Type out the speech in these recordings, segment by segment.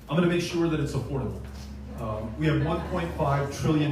I'm going to make sure that it's affordable. We have $1.5 trillion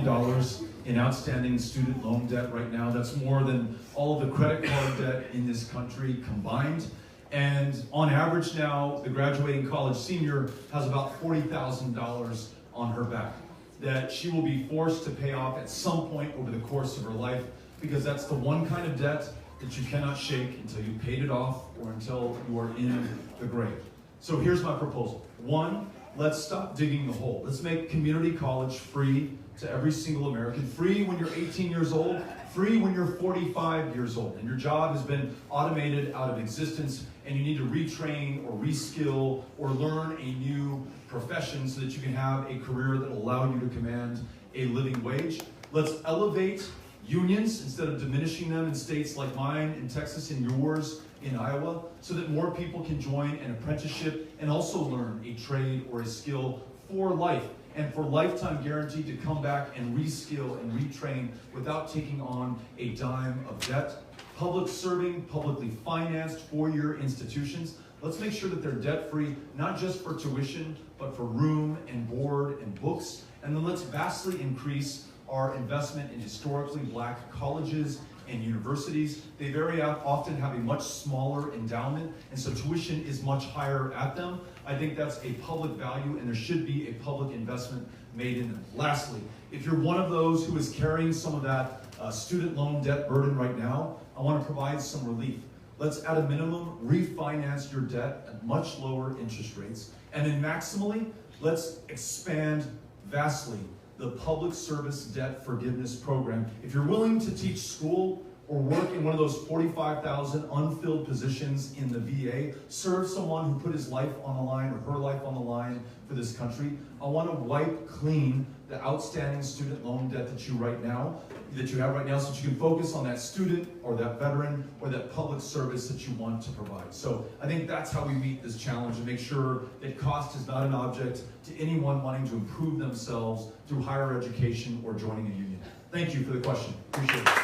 in outstanding student loan debt right now. That's more than all of the credit card debt in this country combined. And on average now, the graduating college senior has about $40,000 on her back that she will be forced to pay off at some point over the course of her life, because that's the one kind of debt that you cannot shake until you paid it off or until you are in the grave. So here's my proposal. One, let's stop digging the hole. Let's make community college free to every single American. Free when you're 18 years old, free when you're 45 years old, and your job has been automated out of existence, and you need to retrain or reskill or learn a new profession so that you can have a career that will allow you to command a living wage. Let's elevate unions instead of diminishing them in states like mine, in Texas, and yours in Iowa, so that more people can join an apprenticeship and also learn a trade or a skill for life, and for lifetime guaranteed to come back and reskill and retrain without taking on a dime of debt. Public serving, publicly financed four-year institutions. Let's make sure that they're debt-free, not just for tuition, but for room and board and books. And then let's vastly increase our investment in historically black colleges and universities. They very often have a much smaller endowment, and so tuition is much higher at them. I think that's a public value, and there should be a public investment made in them. Lastly, if you're one of those who is carrying some of that student loan debt burden right now, I want to provide some relief. Let's, at a minimum, refinance your debt at much lower interest rates, and then maximally, let's expand vastly the public service debt forgiveness program. If you're willing to teach school or work in one of those 45,000 unfilled positions in the VA, serve someone who put his life on the line or her life on the line for this country, I want to wipe clean the outstanding student loan debt that you have right now, so that you can focus on that student or that veteran or that public service that you want to provide. So I think that's how we meet this challenge and make sure that cost is not an object to anyone wanting to improve themselves through higher education or joining a union. Thank you for the question. Appreciate it.